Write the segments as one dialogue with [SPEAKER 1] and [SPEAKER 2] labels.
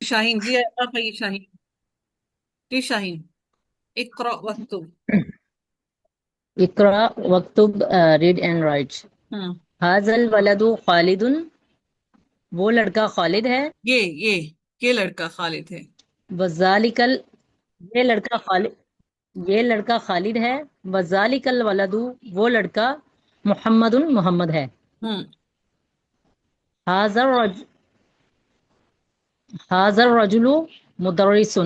[SPEAKER 1] شاہین جی آپ آئیے شاہین جی شاہین اقرأ وقتب
[SPEAKER 2] اقرا وکتب ریڈ اینڈ رائٹ.
[SPEAKER 1] ہوں
[SPEAKER 2] حاض الولد خالد، وہ لڑکا خالد ہے.
[SPEAKER 1] یہ یہ یہ لڑکا خالد ہے
[SPEAKER 2] وذالک یہ لڑکا خالد یہ لڑکا خالد ہے. وذالک الولد، وہ لڑکا محمد محمد ہے.
[SPEAKER 1] ہوں
[SPEAKER 2] حاضر حاضر رجل مدرس،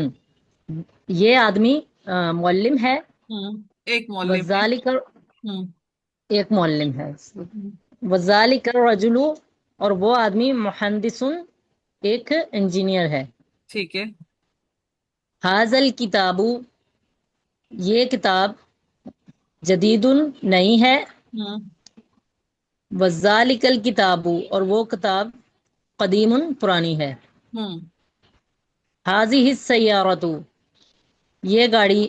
[SPEAKER 2] یہ آدمی معلم ہے.
[SPEAKER 1] ایک معلم ہے
[SPEAKER 2] وذالک
[SPEAKER 1] ہوں
[SPEAKER 2] ایک معلم ہے.
[SPEAKER 1] ہوں،
[SPEAKER 2] وذالک الرجل، اور وہ آدمی مہندس، ایک انجینئر ہے.
[SPEAKER 1] ٹھیک ہے
[SPEAKER 2] حاضل کتابو، یہ کتاب جدید نئی ہے.
[SPEAKER 1] ہوں
[SPEAKER 2] وذالک الکتابو، اور وہ کتاب قدیم پرانی ہے.
[SPEAKER 1] ہوں
[SPEAKER 2] حاضی السیارۃ، یہ گاڑی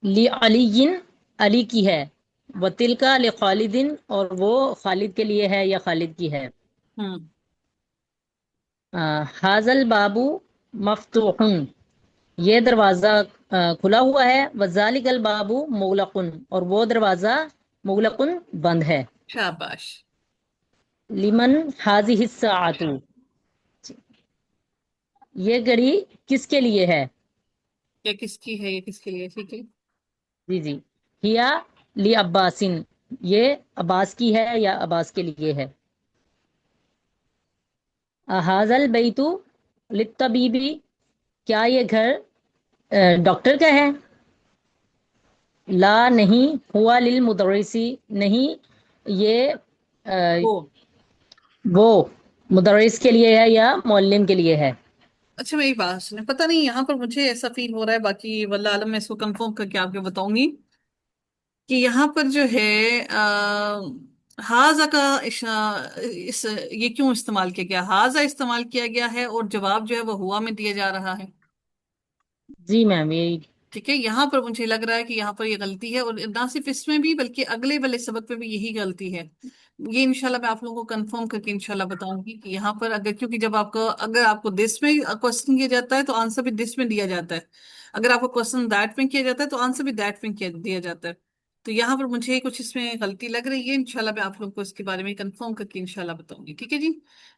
[SPEAKER 2] لعلی، علی کی ہے. وتلکا لخالد، اور وہ خالد کے لیے ہے یا خالد کی ہے.
[SPEAKER 1] ہوں
[SPEAKER 2] حاضل بابو مفتوح، یہ دروازہ کھلا ہوا ہے. وذالک الباب مغلق، اور وہ دروازہ مغلق بند ہے.
[SPEAKER 1] شاباش
[SPEAKER 2] لمن حاضی الساعۃ، یہ گھڑی کس کے لیے ہے.
[SPEAKER 1] یہ کس کی ہے یہ کس کے لیے ٹھیک ہے
[SPEAKER 2] جی جی. ہیا لی عباسن، یہ عباس کی ہے یا عباس کے لیے ہے. حاضل بیتو للطبیبی، کیا یہ گھر ڈاکٹر کا ہے. لا نہیں. ہوا للمدرسی، نہیں یہ آ،
[SPEAKER 1] وہ
[SPEAKER 2] وہ مدرس کے لیے ہے یا معلم کے لیے ہے.
[SPEAKER 1] اچھا میری بات سنیں پتہ نہیں یہاں پر مجھے ایسا فیل ہو رہا ہے باقی واللہ عالم میں اس کو کنفرم کر کے آپ کو بتاؤں گی کہ یہاں پر جو ہے ہاضا کا اس یہ کیوں استعمال کیا گیا ہاضا استعمال کیا گیا ہے اور جواب جو ہے وہ ہوا میں دیا جا رہا ہے
[SPEAKER 2] جی میم یہی.
[SPEAKER 1] ٹھیک ہے یہاں پر مجھے لگ رہا ہے کہ یہاں پر یہ غلطی ہے اور نہ صرف اس میں بھی بلکہ اگلے والے سبق میں بھی یہی غلطی ہے یہ انشاءاللہ میں آپ لوگوں کو کنفرم کر کے انشاءاللہ بتاؤں گی کہ یہاں پر اگر کیونکہ جب آپ کو اگر آپ کو دس میں کوشچن کیا جاتا ہے تو آنسر بھی دس میں دیا جاتا ہے اگر آپ کو کوشچن دیٹ میں کیا جاتا ہے تو آنسر بھی دیٹ میں دیا جاتا ہے تو یہاں پر مجھے کچھ اس میں غلطی لگ رہی ہے انشاءاللہ میں آپ لوگوں کو اس کے بارے میں کنفرم کر کے انشاءاللہ بتاؤں گی ٹھیک ہے جی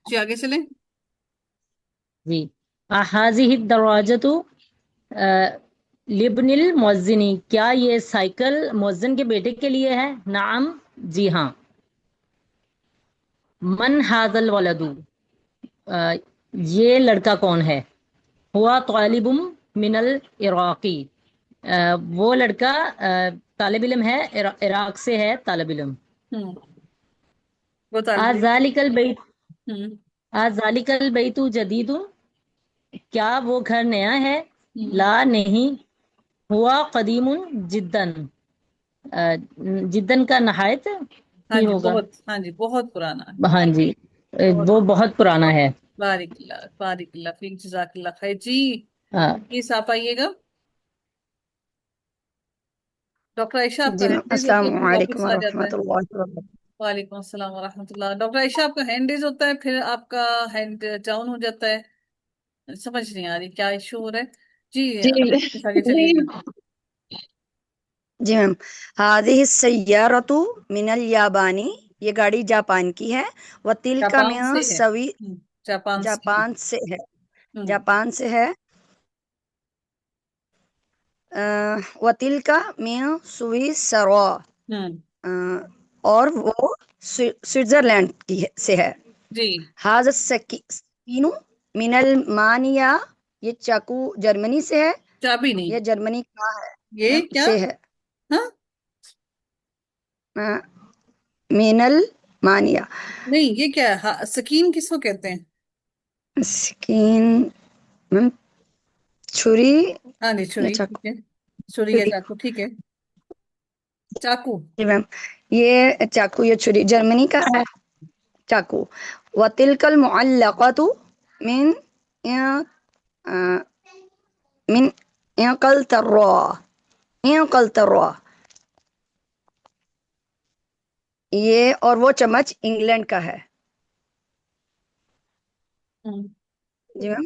[SPEAKER 1] جی آگے چلیں
[SPEAKER 2] جی. حاضی الدراجۃ لبن المؤذنی، کیا یہ سائیکل مؤذن کے بیٹے کے لیے ہے. نعم، جی ہاں. من حاض الولد، یہ لڑکا کون ہے. ہوا طالب من العراقی، وہ لڑکا طالب علم ہے، عراق سے ہے طالب علم.
[SPEAKER 1] ہوں وہ طالب
[SPEAKER 2] ذالک البیت
[SPEAKER 1] ہوں
[SPEAKER 2] ذالک البیت جدید، کیا وہ گھر نیا ہے.
[SPEAKER 1] ہوں
[SPEAKER 2] لا نہیں. ہوا قدیم جدن، جدن کا نہایت
[SPEAKER 1] ہاں
[SPEAKER 2] ہی
[SPEAKER 1] جی
[SPEAKER 2] ہوگا.
[SPEAKER 1] بہت ہاں جی بہت پرانا ہے
[SPEAKER 2] ہاں جی.
[SPEAKER 1] بہت
[SPEAKER 2] وہ بہت پرانا ہے.
[SPEAKER 1] بارک اللہ فیک جزاک اللہ خیر جی
[SPEAKER 2] ہاں
[SPEAKER 1] پلیز آپ آئیے گا ڈاکٹر عائشہ آپ کا
[SPEAKER 3] جی میم،
[SPEAKER 1] ہینڈ ریز ہوتا
[SPEAKER 3] السلام
[SPEAKER 1] ہے پھر
[SPEAKER 3] علیکم
[SPEAKER 1] واپس آ جاتا ہے
[SPEAKER 3] ورحمۃ اللہ وبرکاتہ.
[SPEAKER 1] وعلیکم السلام ورحمۃ اللہ ڈاکٹر عائشہ آپ کا ہینڈ ریز ہوتا ہے پھر آپ کا ہینڈ ڈاؤن ہو جاتا ہے سمجھ نہیں آ رہی کیا ایشو ہو رہا ہے جی
[SPEAKER 3] جی
[SPEAKER 1] آپ کس آگے چلیے گا
[SPEAKER 3] جی میم. هذه السيارة من اليابان، یہ گاڑی جاپان کی ہے. وتلك
[SPEAKER 1] جاپان
[SPEAKER 3] من
[SPEAKER 1] سے ہے
[SPEAKER 3] سوی،
[SPEAKER 1] جاپان سے ہے
[SPEAKER 3] جاپان سے ہے.
[SPEAKER 1] ہوں
[SPEAKER 3] جاپان سے ہے. وتلك من سویسرا،
[SPEAKER 1] ہوں
[SPEAKER 3] اور وہ سوئٹزرلینڈ سے ہے.
[SPEAKER 1] جی
[SPEAKER 3] هذا السکین من المانیہ، یہ چاقو جرمنی سے ہے.
[SPEAKER 1] چابی
[SPEAKER 3] یہ
[SPEAKER 1] نہیں
[SPEAKER 3] جرمنی کا ہے
[SPEAKER 1] یہ
[SPEAKER 3] میم
[SPEAKER 1] کیا
[SPEAKER 3] سے ہے.
[SPEAKER 1] ہاں
[SPEAKER 3] من المانیہ.
[SPEAKER 1] نہیں یہ کیا ہے سکین کس کو کہتے ہیں
[SPEAKER 3] سکین میم چھری
[SPEAKER 1] ہاں جی
[SPEAKER 3] یا
[SPEAKER 1] چھری
[SPEAKER 3] چاقو.
[SPEAKER 1] ٹھیک ہے چھری یا
[SPEAKER 3] چھری.
[SPEAKER 1] چاقو ٹھیک ہے چاقو
[SPEAKER 3] جی میم. یہ چاقو یا چھری جرمنی کا ہے چاقو. وتلک المعلقۃ من من انقلترا، انقلترا. یہ اور وہ چمچ انگلینڈ کا ہے.
[SPEAKER 1] ہوں
[SPEAKER 3] جی میم.